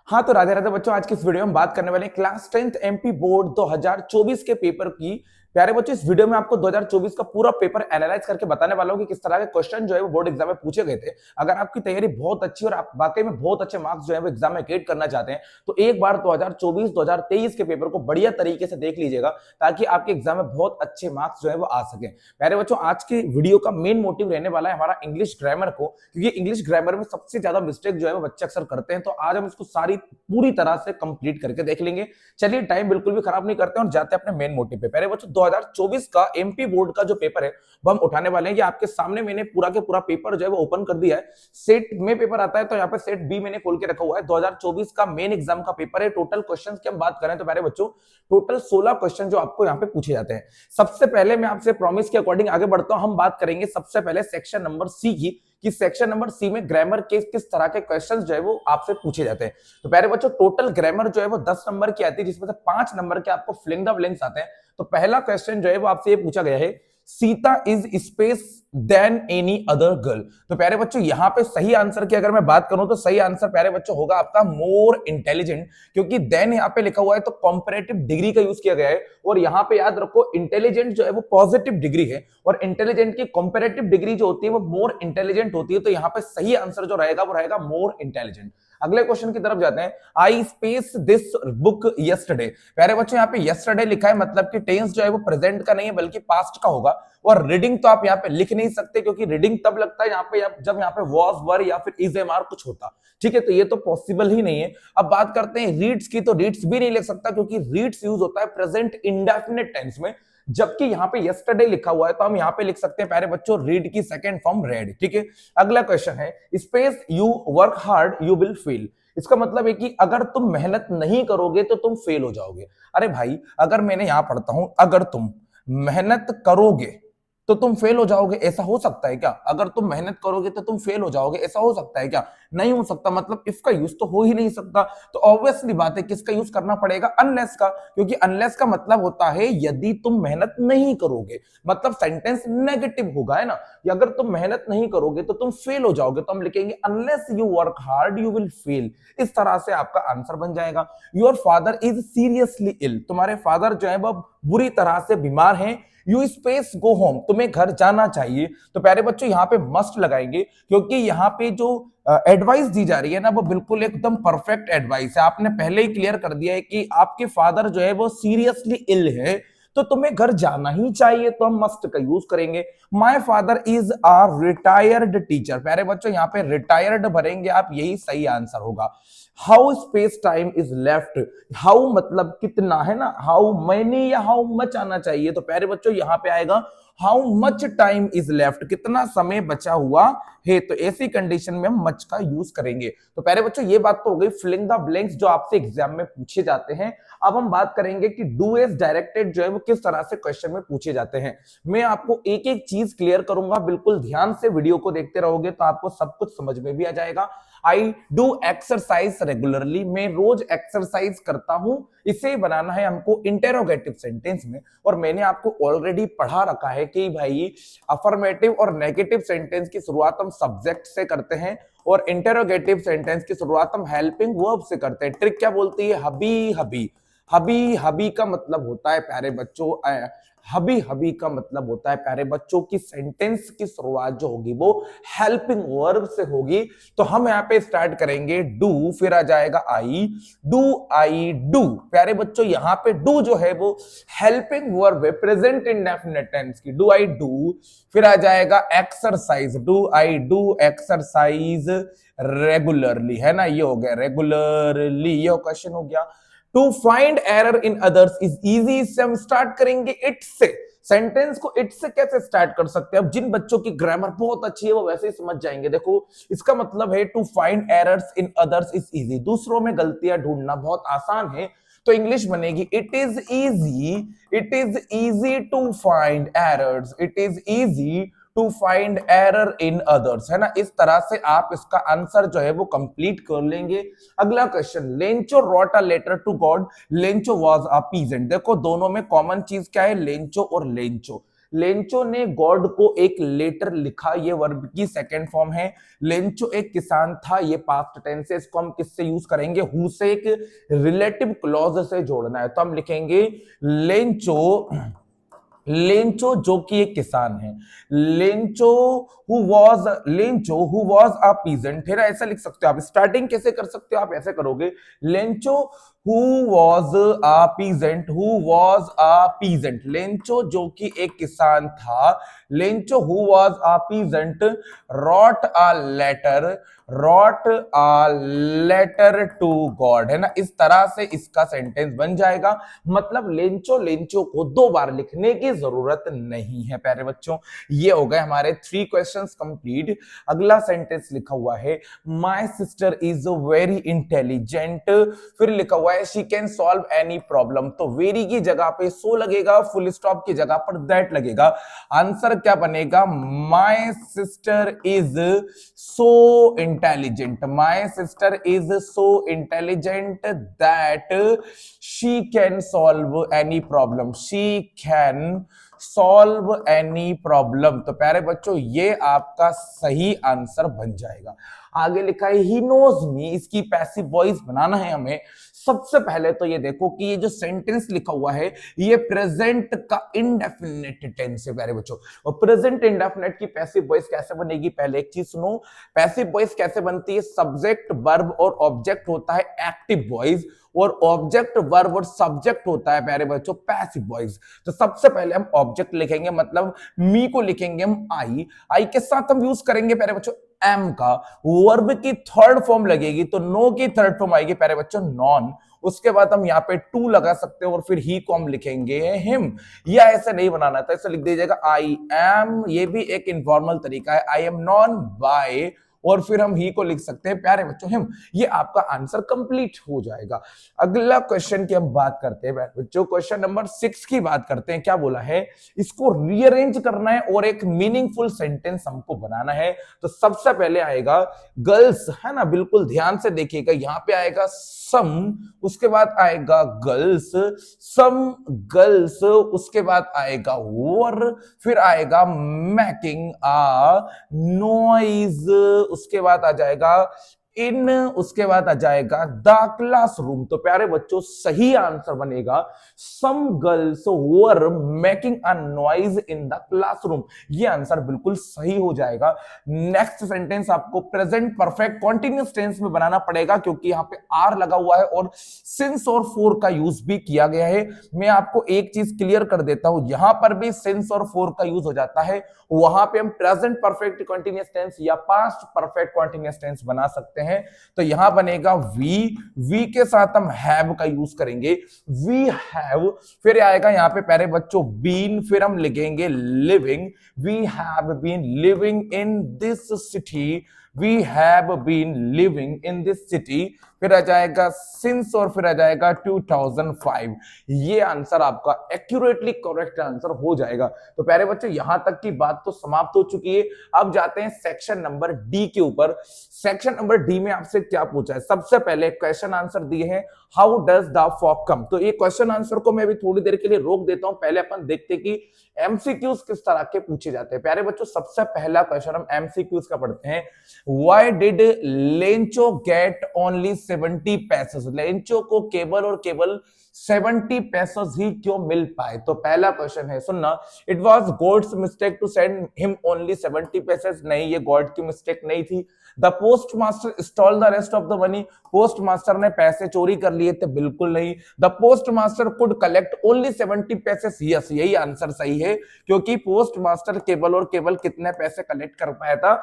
हाँ तो राधे राधे बच्चों, आज की इस वीडियो में बात करने वाले हैं क्लास 10th एमपी बोर्ड 2024 के पेपर की। प्यारे बच्चों, इस वीडियो में आपको 2024 का पूरा पेपर एनालाइज करके बताने वाला हूं कि किस तरह के क्वेश्चन जो है वो बोर्ड एग्जाम में पूछे गए थे। अगर आपकी तैयारी बहुत अच्छी और आप वाकई में बहुत अच्छे मार्क्स जो है वो एग्जाम में गेट करना चाहते हैं तो एक बार 2024-2023 के पेपर को बढ़िया तरीके से देख लीजिएगा, ताकि आपके एग्जाम में बहुत अच्छे मार्क्स जो है वो आ सके। प्यारे बच्चों, आज के वीडियो का मेन मोटिव रहने वाला है हमारा इंग्लिश ग्रामर को, क्योंकि इंग्लिश ग्रामर में सबसे ज्यादा मिस्टेक जो है वो बच्चे अक्सर करते हैं। तो आज हम इसको सारी पूरी तरह से कंप्लीट करके देख लेंगे। चलिए टाइम बिल्कुल भी खराब नहीं करते और जाते हैं अपने मेन मोटिव पे। पहले बच्चों, 2024 का एमपी बोर्ड का जो पेपर है वो हम उठाने वाले हैं। ये आपके सामने मैंने पूरा के पूरा पेपर जो है वो ओपन कर दिया है। सेट में पेपर आता है तो यहाँ पे सेट बी मैंने खोल के रखा हुआ है। 2024 का मेन एग्जाम का पेपर है। टोटल क्वेश्चंस की हम बात करें तो पहले बच्चों टोटल 16 क्वेश्चन जो आपको यहाँ पे पूछे जाते हैं। सबसे पहले मैं आपसे प्रॉमिस के अकॉर्डिंग आगे बढ़ता हूं। हम बात करेंगे सबसे पहले सेक्शन नंबर सी की, कि सेक्शन नंबर सी में ग्रामर के किस तरह के क्वेश्चंस जो है वो आपसे पूछे जाते हैं। तो पहले बच्चों, टोटल ग्रामर जो है वो 10 नंबर की आती है, जिसमें से 5 नंबर के आपको फिलिंग द ब्लैंक्स आते हैं। तो पहला क्वेश्चन जो है वो आपसे ये पूछा गया है, Sita is space than any other girl. तो प्यारे बच्चों, यहां पे सही आंसर की अगर मैं बात करूं तो सही आंसर प्यारे बच्चों होगा आपका मोर इंटेलिजेंट, क्योंकि देन यहां पे लिखा हुआ है तो कंपैरेटिव डिग्री का यूज किया गया है। और यहां पे याद रखो, इंटेलिजेंट जो है वो पॉजिटिव डिग्री है और इंटेलिजेंट की कंपैरेटिव डिग्री जो होती है वो मोर इंटेलिजेंट होती है। तो यहां पे सही आंसर जो रहेगा वो रहेगा मोर इंटेलिजेंट। अगले क्वेश्चन की तरफ जाते हैं। आई स्पेस दिस बुक यस्टरडे। प्यारे बच्चों, यहाँ पे यस्टरडे लिखा है, मतलब कि टेंस जो है वो प्रेजेंट का नहीं है बल्कि पास्ट का होगा। और रीडिंग तो आप यहाँ पे लिख नहीं सकते, क्योंकि रीडिंग तब लगता है यहाँ पे जब यहाँ पे वॉज वर या फिर इज एम आर कुछ होता। ठीक है, तो ये तो पॉसिबल ही नहीं है। अब बात करते हैं रीड्स की, तो रीड्स भी नहीं लिख सकता, क्योंकि रीड्स यूज होता है प्रेजेंट इंडेफिनिट टेंस में, जबकि यहाँ पे यस्टरडे लिखा हुआ है तो हम यहाँ पे लिख सकते हैं प्यारे बच्चों रीड की सेकंड फॉर्म रेड। ठीक है, अगला क्वेश्चन है, space you work hard you will fail. इसका मतलब है कि अगर तुम मेहनत नहीं करोगे तो तुम फेल हो जाओगे। अरे भाई, अगर मैंने यहां पढ़ता हूं, अगर तुम मेहनत करोगे तो तुम फेल हो जाओगे, ऐसा हो सकता है क्या? अगर तुम मेहनत करोगे तो तुम फेल हो जाओगे, ऐसा हो सकता है क्या? नहीं हो सकता। मतलब इसका यूज तो हो ही नहीं सकता। तो ऑब्वियसली बात है किसका यूज करना पड़ेगा? अनलेस का, क्योंकि अनलेस का मतलब होता है यदि तुम मेहनत नहीं करोगे, मतलब सेंटेंस नेगेटिव होगा, है ना। कि अगर तुम मेहनत नहीं करोगे तो तुम फेल हो जाओगे, तो हम लिखेंगे unless you work hard you will fail. इस तरह से आपका आंसर बन जाएगा। Your father is seriously ill. तुम्हारे फादर जो है वह बुरी तरह से बीमार हैं। यू स्पेस गो होम, तुम्हें घर जाना चाहिए। तो प्यारे बच्चों, यहाँ पे मस्ट लगाएंगे, क्योंकि यहाँ पे जो एडवाइस दी जा रही है ना वो बिल्कुल एकदम परफेक्ट एडवाइस है। आपने पहले ही क्लियर कर दिया है कि आपके फादर जो है वो सीरियसली इल है, तो तुम्हें घर जाना ही चाहिए, तो हम मस्ट का यूज करेंगे। My father is a retired teacher. प्यारे बच्चों, यहाँ पे रिटायर्ड भरेंगे आप, यही सही आंसर होगा। How space time is left. How मतलब कितना, है ना। हाउ मैनी या हाउ मच आना चाहिए। तो प्यारे बच्चों, यहां पे आएगा how much time is left, कितना समय बचा हुआ है। तो ऐसी कंडीशन में हम मच का यूज करेंगे। तो प्यारे बच्चों, ये बात तो हो गई फिलिंग द ब्लैंक्स जो आपसे एग्जाम में पूछे जाते हैं। अब हम बात करेंगे कि डू एज डायरेक्टेड जो है वो किस तरह से क्वेश्चन में पूछे जाते हैं। मैं आपको एक एक चीज क्लियर करूंगा, बिल्कुल ध्यान से वीडियो को देखते रहोगे तो आपको सब कुछ समझ में भी आ जाएगा। आई डू एक्सरसाइज रेगुलरली, मैं रोज एक्सरसाइज करता हूं। इसे बनाना है हमको इंटेरोगेटिव सेंटेंस में। और मैंने आपको ऑलरेडी पढ़ा रखा है कि भाई अफर्मेटिव और नेगेटिव सेंटेंस की शुरुआत हम सब्जेक्ट से करते हैं और इंटेरोगेटिव सेंटेंस की शुरुआत हम हेल्पिंग वर्ब से करते हैं। ट्रिक क्या बोलती है? हबी हबी। हबी हबी का मतलब होता है प्यारे बच्चों, हबी हबी का मतलब होता है प्यारे बच्चों की सेंटेंस की शुरुआत जो होगी वो हेल्पिंग वर्ब से होगी। तो हम यहाँ पे स्टार्ट करेंगे डू, फिर आ जाएगा आई, डू आई डू। प्यारे बच्चों, यहाँ पे डू जो है वो हेल्पिंग वर्ब है प्रेजेंट इंडेफिनिट टेंस की, डू आई डू। फिर आ जाएगा exercise, do I do exercise regularly, है ना। ये हो गया रेगुलरली, ये क्वेश्चन हो गया। To find error in others is easy, इससे हम स्टार्ट करेंगे इट से। सेंटेंस को इट से कैसे स्टार्ट कर सकते हैं? अब जिन बच्चों की ग्रामर बहुत अच्छी है वो वैसे ही समझ जाएंगे। देखो, इसका मतलब है to find errors in others is easy, दूसरों में गलतियां ढूंढना बहुत आसान है। तो इंग्लिश बनेगी it is easy, it is easy to find errors, it is easy to find error in others, है ना। इस तरह से आप इसका आंसर जो है वो कंप्लीट कर लेंगे। अगला question, Lencho wrote a letter to God, Lencho was a peasant. देखो, दोनों में कॉमन चीज क्या है? लेंचो और लेंचो। लेंचो ने गॉड को एक लेटर लिखा, ये वर्ब की सेकंड फॉर्म है। लेंचो एक किसान था, ये पास्ट टेंस है। इसको हम किससे यूज करेंगे? हु से एक रिलेटिव क्लॉज से जोड़ना है, तो हम लिखेंगे लेंचो, लेंचो जो कि एक किसान है। Lencho who was a peasant, फिर ऐसा लिख सकते हो आप। स्टार्टिंग कैसे कर सकते हो आप? ऐसे करोगे, Lencho who was a peasant, who was a peasant. Lencho जो कि एक किसान था, Lencho who was a peasant wrote a letter, wrote a letter to God, है ना। इस तरह से इसका सेंटेंस बन जाएगा। मतलब लेंचो, लेंचो को दो बार लिखने की जरूरत नहीं है प्यारे बच्चों। ये हो गए हमारे 3 क्वेश्चंस कंप्लीट। अगला सेंटेंस लिखा हुआ है, my sister is very intelligent, फिर लिखा हुआ है she can solve any problem. तो वेरी की जगह पे सो लगेगा, फुल स्टॉप की जगह पर दैट लगेगा। आंसर क्या बनेगा? My sister is so intelligent, my sister is so intelligent that she can solve any problem, she can solve any problem. तो प्यारे बच्चों ये आपका सही आंसर बन जाएगा। आगे लिखा है ही नोज मी, इसकी पैसिव वॉइस बनाना है हमें। सबसे पहले तो ये देखो कि ये जो सेंटेंस लिखा हुआ है ये प्रेजेंट का इंडेफिनिट टेंस है प्यारे बच्चों। और प्रेजेंट इंडेफिनिट की पैसिव वॉइस कैसे बनेगी? पहले एक चीज सुनो, पैसिव वॉइस कैसे बनती है? सब्जेक्ट वर्ब और ऑब्जेक्ट होता है एक्टिव वॉइस, और ऑब्जेक्ट वर्ब और सब्जेक्ट होता है प्यारे बच्चों पैसिव वॉइस। तो सबसे पहले हम ऑब्जेक्ट लिखेंगे, मतलब मी को लिखेंगे हम आई, आई के साथ हम यूज करेंगे प्यारे बच्चों एम का। वर्ब की थर्ड फॉर्म लगेगी तो नो की थर्ड फॉर्म आएगी प्यारे बच्चों नॉन। उसके बाद हम यहाँ पे टू लगा सकते हैं और फिर ही को हम लिखेंगे हिम। या ऐसे नहीं बनाना था, ऐसे लिख दीजिएगा आई एम, ये भी एक इनफॉर्मल तरीका है, आई एम नॉन बाय, और फिर हम ही को लिख सकते हैं प्यारे बच्चों हिम। ये आपका आंसर कंप्लीट हो जाएगा। अगला क्वेश्चन की हम बात करते हैं प्यारे बच्चों, क्वेश्चन नंबर 6 की बात करते हैं। क्या बोला है? इसको रीअरेंज करना है और एक मीनिंगफुल सेंटेंस हमको बनाना है। तो सबसे पहले आएगा गर्ल्स, है ना, बिल्कुल ध्यान से देखिएगा। यहां पे आएगा सम, उसके बाद आएगा गर्ल्स, सम गर्ल्स, उसके बाद आएगा वर, फिर आएगा मैकिंग आ नॉइज, उसके बाद आ जाएगा इन, उसके बाद आ जाएगा द क्लासरूम। तो प्यारे बच्चों सही आंसर बनेगा some girls were making a noise in the classroom. ये आंसर बिल्कुल सही हो जाएगा। नेक्स्ट सेंटेंस आपको प्रेजेंट परफेक्ट कॉन्टिन्यूअस टेंस में बनाना पड़ेगा क्योंकि यहां पे आर लगा हुआ है और सिंस और फोर का यूज भी किया गया है। मैं आपको एक चीज क्लियर कर देता हूं, यहां पर भी सिंस और फोर का यूज हो जाता है, वहां पे हम प्रेजेंट परफेक्ट कंटीन्यूअस टेंस या पास्ट परफेक्ट कंटीन्यूअस टेंस बना सकते हैं। तो यहां बनेगा वी, वी के साथ हम हैव का यूज करेंगे, वी हैव, फिर आएगा यहां पे प्यारे बच्चों बीन, फिर हम लिखेंगे living, we have been living in this city, we have been living in this city, फिर आ जाएगा सिंस और फिर आ जाएगा 2005। ये आंसर आपका एक्यूरेटली करेक्ट आंसर हो जाएगा। तो प्यारे बच्चों यहां तक की बात तो समाप्त हो चुकी है। अब जाते हैं सेक्शन नंबर डी के ऊपर। सेक्शन नंबर डी में आपसे क्या पूछा है? सबसे पहले क्वेश्चन आंसर दिए हैं, हाउ डज द फॉग कम। तो ये क्वेश्चन आंसर को मैं भी थोड़ी देर के लिए रोक देता हूं, पहले अपन देखते हैं कि एमसीक्यूज किस तरह के पूछे जाते हैं। प्यारे बच्चों सबसे पहला क्वेश्चन हम एमसीक्यूज का पढ़ते हैं। Why did Lencho get only 70 pesos, Lencho को केवल और केवल 70 पैसेस ही क्यों मिल पाए? तो पहला क्वेश्चन है, सुनना, it was God's mistake to send him only 70 pesos. नहीं, ये गॉड की मिस्टेक नहीं थी। The post master stole the rest of the money, post master ने पैसे चोरी कर लिए थे? बिल्कुल नहीं। The post master could collect only 70 pesos, yes, यही आंसर सही है क्योंकि पोस्ट मास्टर केवल और केवल कितने पैसे कलेक्ट कर पाया था?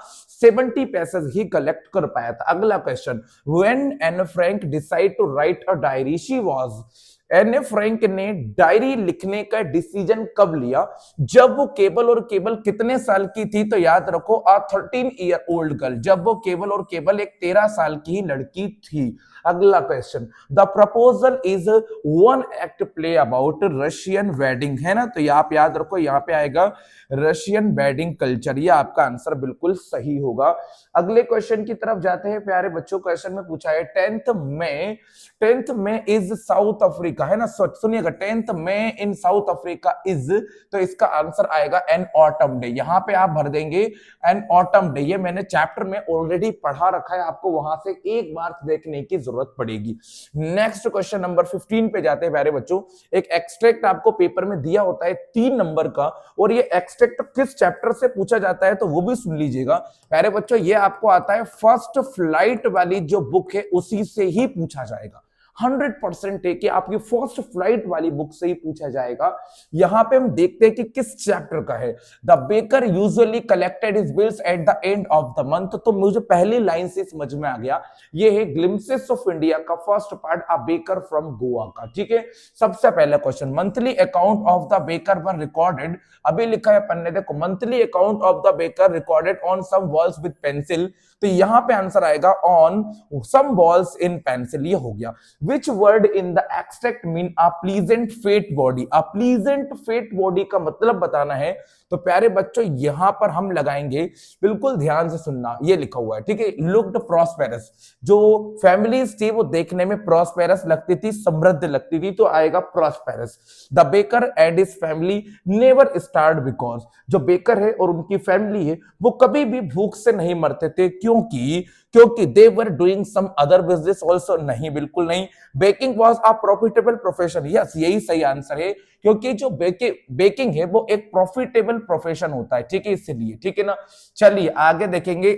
70 पैसेस ही कलेक्ट कर पाया था। अगला question, when Anne Frank decide to write a diary she was, Anne Frank ने डायरी लिखने का डिसीजन कब लिया? जब वो केवल और केवल कितने साल की थी? तो याद रखो, 13 ईयर ओल्ड गर्ल, जब वो केवल और केवल एक 13 साल की ही लड़की थी। अगला question, the proposal is one act play about Russian wedding, है ना, तो ये आप याद रखो, यहाँ पे आएगा रशियन वेडिंग कल्चर, ये आपका आंसर बिल्कुल सही होगा। अगले क्वेश्चन की तरफ जाते हैं प्यारे बच्चों। क्वेश्चन में पूछा है 10th में इज साउथ अफ्रीका, है ना, सुनिएगा, 10th में इन साउथ अफ्रीका इज, तो इसका आंसर आएगा एन ऑटम डे, यहां पे आप भर देंगे एन ऑटम डे, ये मैंने चैप्टर में ऑलरेडी पढ़ा रखा है, आपको वहां से एक बार देखने की जरूरत पड़ेगी। नेक्स्ट क्वेश्चन नंबर 15 पे जाते हैं प्यारे बच्चों। एक एक्सट्रैक्ट आपको पेपर में दिया होता है 3 नंबर का, और ये एक्सट्रैक्ट किस चैप्टर से पूछा जाता है तो वो भी सुन लीजिएगा प्यारे बच्चों। ये आपको आता है फर्स्ट फ्लाइट वाली जो बुक है उसी से ही पूछा जाएगा, 100% है कि आपकी फर्स्ट फ्लाइट वाली बुक से ही पूछा जाएगा। यहां पे हम देखते हैं कि किस चैप्टर का है। The baker usually collected his bills at the end of the month, तो मुझे पहली लाइन से समझ में आ गया, ये है ग्लिम्पसेस ऑफ इंडिया का first part, a baker from Goa का, ठीक है। सबसे पहला question, monthly account of the baker were recorded, अभी लिखा है पन्ने देखो, monthly account of the baker recorded on some walls with pencil, तो यहां पे आंसर आएगा on some walls in pencil, ये हो गया। Which word in the extract mean a pleasant fate body? A pleasant fate body का मतलब बताना है, तो प्यारे बच्चों यहां पर हम लगाएंगे, बिल्कुल ध्यान से सुनना, ये लिखा हुआ है, ठीक है, लुक्ड प्रॉस्पेरस, जो फैमिलीज थी वो देखने में प्रॉस्पेरस लगती थी, समृद्ध लगती थी, तो आएगा prosperous. The baker and his family never starve because, जो बेकर है और उनकी फैमिली है वो कभी भी भूख से नहीं मरते थे, क्योंकि they were doing some other business also, नहीं बिल्कुल नहीं, baking was a profitable profession, yes यही सही आंसर है, क्योंकि जो बेकिंग है वो एक प्रॉफिटेबल प्रोफेशन होता है, ठीक है, इसलिए, ठीक है ना। चलिए आगे देखेंगे,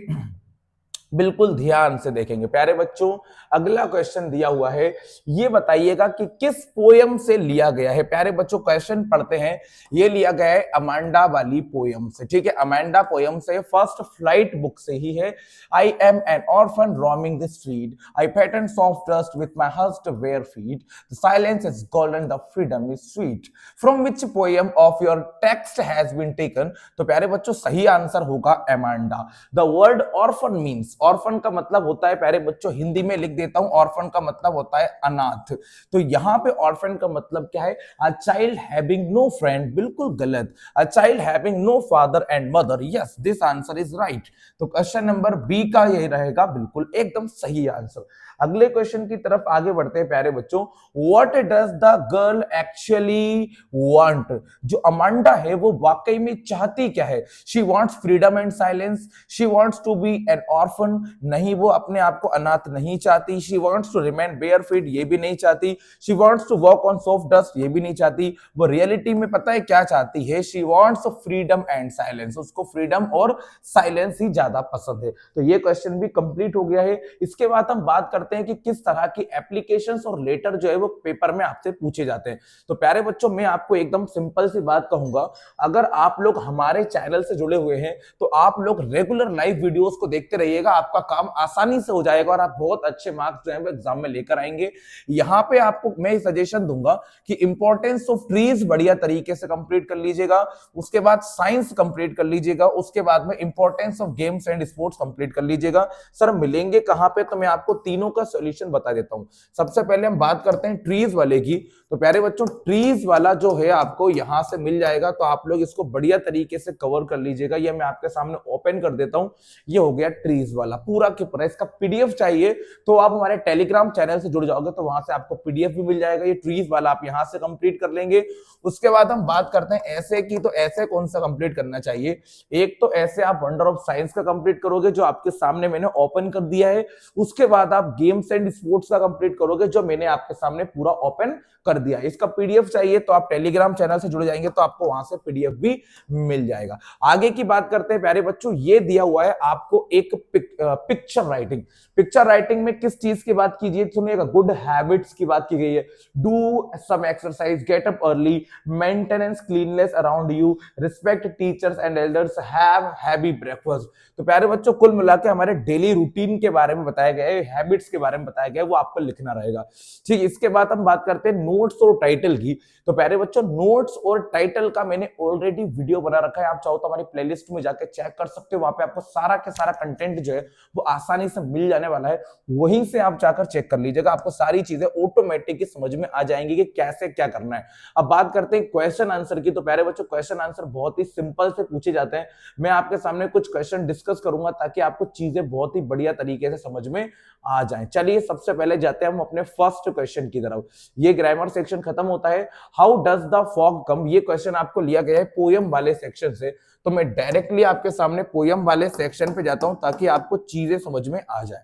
बिल्कुल ध्यान से देखेंगे प्यारे बच्चों। अगला क्वेश्चन दिया हुआ है, ये बताइएगा कि किस पोयम से लिया गया है। प्यारे बच्चों क्वेश्चन पढ़ते हैं, ये लिया गया है अमांडा वाली पोयम से, ठीक है, अमांडा पोयम से, फर्स्ट फ्लाइट बुक से ही है। I am an orphan roaming the street, I pattern soft dust with my hushed bare feet, the silence is golden, the freedom is sweet, from which poem of your text has been taken, तो प्यारे बच्चों सही answer होगा Amanda. The word orphan means, orphan का मतलब होता है प्यारे बच्चों, हिंदी में लिख देता हूं, ऑर्फन का मतलब होता है अनाथ, तो यहां पे ऑर्फन का मतलब क्या है, a child having no friend, बिल्कुल गलत, a child having no father and mother, yes this answer is right, तो क्वेश्चन नंबर बी का यही रहेगा बिल्कुल एकदम सही आंसर। अगले क्वेश्चन की तरफ आगे बढ़ते हैं प्यारे बच्चों, what does the girl actually want, जो अमांडा है वो वाकई में चाहती क्या है, she wants freedom and silence, she wants to be an orphan, नहीं वो अपने आप को अनाथ नहीं चाहती, she wants to remain bare feet, ये भी नहीं चाहती, she wants to walk on soft dust, ये भी नहीं चाहती, वो रियलिटी में पता है क्या चाहती है, she wants freedom and silence, उसको फ्रीडम और साइलेंस ही ज्यादा पसंद है। तो ये क्वेश्चन भी कंप्लीट हो गया है। इसके बाद हम बात करते हैं कि किस तरह की एप्लीकेशंस और लेटर जो है वो पेपर में आपसे पूछे जाते हैं। तो प्यारे बच्चों मैं आपको एकदम सिंपल सी बात कहूंगा, अगर आप लोग हमारे चैनल से जुड़े हुए हैं तो आप लोग रेगुलर लाइव वीडियोस को देखते रहिएगा, आपका काम आसानी से हो जाएगा और आप बहुत अच्छे मार्क्स जो है वो एग्जाम में लेकर आएंगे। यहाँ पे आपको मैं सजेशन दूंगा कि इंपॉर्टेंस ऑफ ट्रीज बढ़िया तरीके से कंप्लीट कर लीजिएगा, उसके बाद साइंस कंप्लीट कर लीजिएगा, उसके बाद में importance of games and sports complete कर लीजिएगा। सर मिलेंगे कहां पे, तो मैं आपको तीनों का सॉल्यूशन बता देता हूं। सबसे पहले हम बात करते हैं ट्रीज वाले की, तो प्यारे बच्चों ट्रीज वाला जो है आपको यहां से मिल जाएगा, तो आप लोग इसको बढ़िया तरीके से कवर कर लीजिएगा। ये मैं आपके सामने ओपन कर देता हूं, ये हो गया ट्रीज वाला पूरा के पूरा। इसका पीडीएफ चाहिए तो आप हमारे टेलीग्राम चैनल से जुड़ जाओगे, तो वहां से आपको पीडीएफ भी मिल जाएगा। ये ट्रीज वाला आप यहां से कंप्लीट कर लेंगे। उसके बाद हम बात करते हैं ऐसे की, तो ऐसे कौन सा कंप्लीट करना चाहिए। एक तो ऐसे आप वंडर ऑफ साइंस का कंप्लीट करोगे जो आपके सामने मैंने ओपन कर दिया है, उसके बाद आप गेम्स एंड स्पोर्ट्स का कंप्लीट करोगे जो मैंने आपके सामने पूरा ओपन कर दिया। इसका पीडीएफ चाहिए तो आप टेलीग्राम चैनल से जुड़ जाएंगे, तो आपको वहां से पीडीएफ भी मिल जाएगा। आगे की बात करते हैं प्यारे बच्चों, ये दिया हुआ है आपको एक पिक्चर राइटिंग। पिक्चर राइटिंग में किस चीज की बात कीजिए, सुनिएगा, गुड हैबिट्स की बात की गई है। Do some exercise, get up early, maintenance cleanness around you, respect teachers and elders, have heavy breakfast. तो प्यारे बच्चों कुल मिला के हमारे डेली रूटीन के बारे में बताया गया है, हैबिट्स के जिसके बारे में बताया गया है वो आपको लिखना रहेगा। ठीक, इसके बाद हम बात करते हैं नोट्स और टाइटल की। तो प्यारे बच्चों, नोट्स और टाइटल का मैंने ऑलरेडी वीडियो बना रखा है, आप चाहो तो हमारी प्लेलिस्ट में जाकर चेक कर सकते हो। वहां पे आपको सारा के सारा कंटेंट जो है वो आसानी से मिल जाने वाला है, वहीं से आप जाकर चेक कर लीजिएगा। आपको सारी चीजें ऑटोमेटिक समझ में आ जाएंगी कि कैसे क्या करना है। अब बात करते हैं क्वेश्चन आंसर की। तो प्यारे बच्चों, क्वेश्चन आंसर बहुत ही सिंपल से पूछे जाते हैं। मैं आपके सामने कुछ क्वेश्चन डिस्कस करूंगा ताकि आपको चीजें बहुत ही बढ़िया तरीके से समझ में आ जाएं। चलिए सबसे पहले जाते हैं हम अपने फर्स्ट क्वेश्चन की तरफ। ये ग्रामर सेक्शन खत्म होता है। हाउ डज द फॉग कम, ये क्वेश्चन आपको लिया गया है पोयम वाले सेक्शन से। तो मैं डायरेक्टली आपके सामने पोयम वाले सेक्शन पे जाता हूं ताकि आपको चीजें समझ में आ जाए।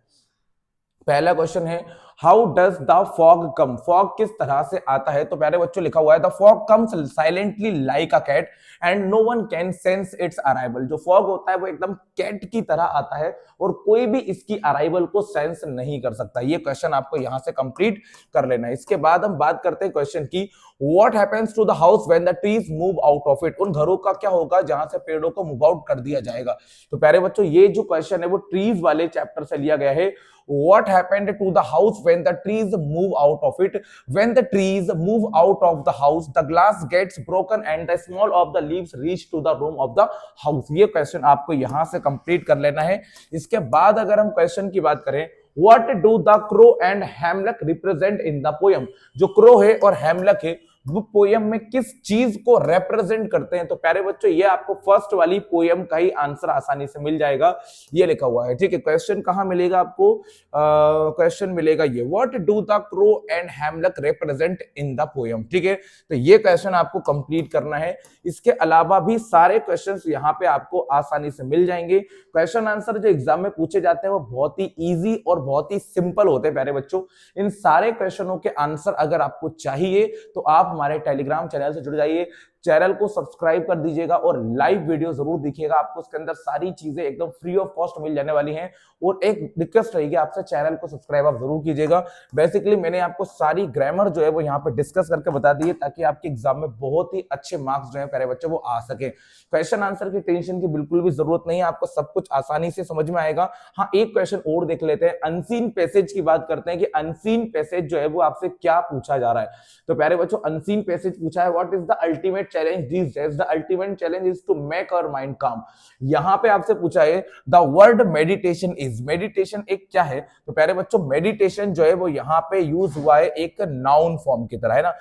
पहला क्वेश्चन है, how does the fog come, fog किस तरह से आता है। तो प्यारे बच्चों लिखा हुआ है, the fog comes silently like a cat and no one can sense its arrival. जो फॉग होता है वो एकदम कैट की तरह आता है और कोई भी इसकी अराइवल को सेंस नहीं कर सकता। ये क्वेश्चन आपको यहां से कंप्लीट कर लेना है। इसके बाद हम बात करते हैं क्वेश्चन की, what happens to the house when the trees move out of it. उन घरों का क्या होगा जहां से पेड़ों को मूव आउट कर दिया जाएगा। तो प्यारे बच्चों, ये जो क्वेश्चन है वो ट्रीज वाले चैप्टर से लिया गया है। What happened to the house when the trees move out of it? When the trees move out of the house, the glass gets broken and the small of the leaves reach to the room of the house. ये question आपको यहां से complete कर लेना है। इसके बाद अगर हम क्वेश्चन की बात करें, What do the crow and hamlet represent in the poem? जो क्रो है और हैमलक है वो पोयम में किस चीज को रिप्रेजेंट करते हैं। तो प्यारे बच्चों, ये आपको फर्स्ट वाली पोयम का ही आंसर आसानी से मिल जाएगा। ये लिखा हुआ है, ठीक है। क्वेश्चन कहां मिलेगा आपको, क्वेश्चन मिलेगा ये, what do the crow and hemlock represent in the poem. ठीक है, तो ये क्वेश्चन आपको कंप्लीट करना है। इसके अलावा भी सारे क्वेश्चंस यहाँ पे आपको आसानी से मिल जाएंगे। क्वेश्चन आंसर जो एग्जाम में पूछे जाते हैं वो बहुत ही इजी और बहुत ही सिंपल होते हैं। प्यारे बच्चों, इन सारे क्वेश्चनों के आंसर अगर आपको चाहिए तो आप हमारे टेलीग्राम चैनल से जुड़ जाइए, चैनल को सब्सक्राइब कर दीजिएगा और लाइव वीडियो जरूर देखिएगा। आपको उसके अंदर सारी चीजें एकदम फ्री ऑफ कॉस्ट मिल जाने वाली हैं। और एक रिक्वेस्ट रहेगी आपसे, चैनल को सब्सक्राइब आप जरूर कीजिएगा। बेसिकली मैंने आपको सारी ग्रामर जो है वो यहाँ पे डिस्कस करके बता दी है ताकि आपके एग्जाम में बहुत ही अच्छे मार्क्स जो है प्यारे बच्चों वो आ सके। क्वेश्चन आंसर की टेंशन की बिल्कुल भी जरूरत नहीं है, आपको सब कुछ आसानी से समझ में आएगा। हाँ, एक क्वेश्चन और देख लेते हैं, अनसीन पैसेज की बात करते हैं कि अनसीन पैसेज जो है वो आपसे क्या पूछा जा रहा है। तो प्यारे बच्चों, अनसीन पैसेज पूछा है, what is the ultimate challenge these days? The ultimate challenge is to make our mind calm. यहां पे आपसे पूछा है the word meditation is, meditation एक क्या है। तो प्यारे बच्चों, meditation जो है वो यहाँ पे यूज हुआ है एक नाउन फॉर्म की तरह, है ना।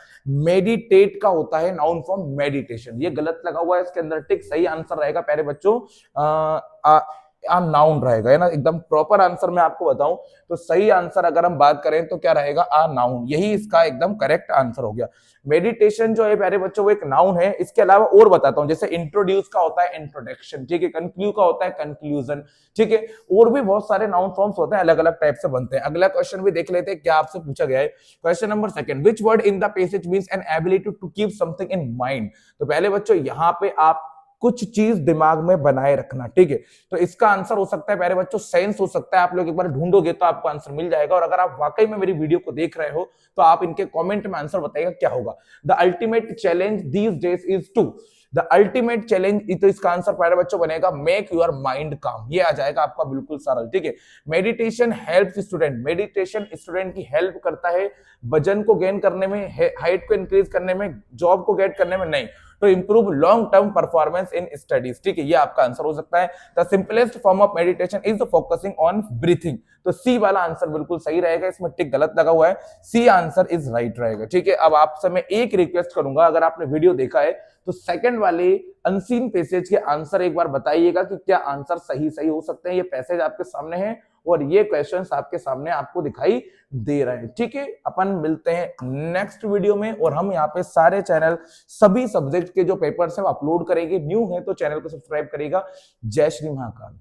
मेडिटेट का होता है नाउन फॉर्म मेडिटेशन। ये गलत लगा हुआ है इसके अंदर, टिक। सही आंसर रहेगा प्यारे बच्चों नाउन रहेगा, है ना। एकदम प्रॉपर आंसर मैं आपको बताऊं तो सही आंसर अगर हम बात करें तो क्या रहेगा, नाउन। यही इसका एकदम करेक्ट आंसर हो गया। मेडिटेशन जो है प्यारे बच्चों वो एक नाउन है। इसके अलावा और बताता हूं, जैसे इंट्रोड्यूस का होता है इंट्रोडक्शन, ठीक है। कंक्लूड का होता है कंक्लूजन, ठीक है। और भी बहुत सारे नाउन फॉर्म्स होते हैं, अलग अलग टाइप से बनते हैं। अगला क्वेश्चन भी देख लेते हैं क्या आपसे पूछा गया है। Question number second, which word in the passage means an ability to keep something in mind. तो पहले बच्चों यहाँ पे आप कुछ चीज दिमाग में बनाए रखना, ठीक है। तो इसका आंसर हो सकता है प्यारे बच्चों सेंस हो सकता है। आप लोग एक बार ढूंढोगे तो आपको आंसर मिल जाएगा। और अगर आप वाकई में मेरी वीडियो को देख रहे हो तो आप इनके कमेंट में आंसर बताइएगा क्या होगा। The ultimate challenge these days is to, the ultimate challenge, तो इसका आंसर प्यारे बच्चों बनेगा मेक योर माइंड काम। ये आ जाएगा आपका बिल्कुल सरल, ठीक है। Meditation helps student, meditation student की हेल्प करता है वजन को गेन करने में, हाइट को इंक्रीज करने में, जॉब को गेट करने में नहीं, to improve long term performance in studies, ठीक है। ये आपका आंसर हो सकता है। The simplest form of meditation is focusing on breathing। तो सी वाला आंसर बिल्कुल सही रहेगा, इसमें टिक गलत लगा हुआ है, सी आंसर इज राइट रहेगा, ठीक है। अब आपसे मैं एक रिक्वेस्ट करूंगा, अगर आपने वीडियो देखा है तो सेकंड वाले अनसीन पैसेज के आंसर एक बार बताइएगा कि क्या आंसर सही हो सकते हैं। ये पैसेज आपके सामने है और ये क्वेश्चंस आपके सामने आपको दिखाई दे रहे हैं, ठीक है। अपन मिलते हैं नेक्स्ट वीडियो में और हम यहाँ पे सारे चैनल सभी सब्जेक्ट के जो पेपर्स हैं वो अपलोड करेंगे। न्यू है तो चैनल को सब्सक्राइब करेगा। जय श्री महाकाल।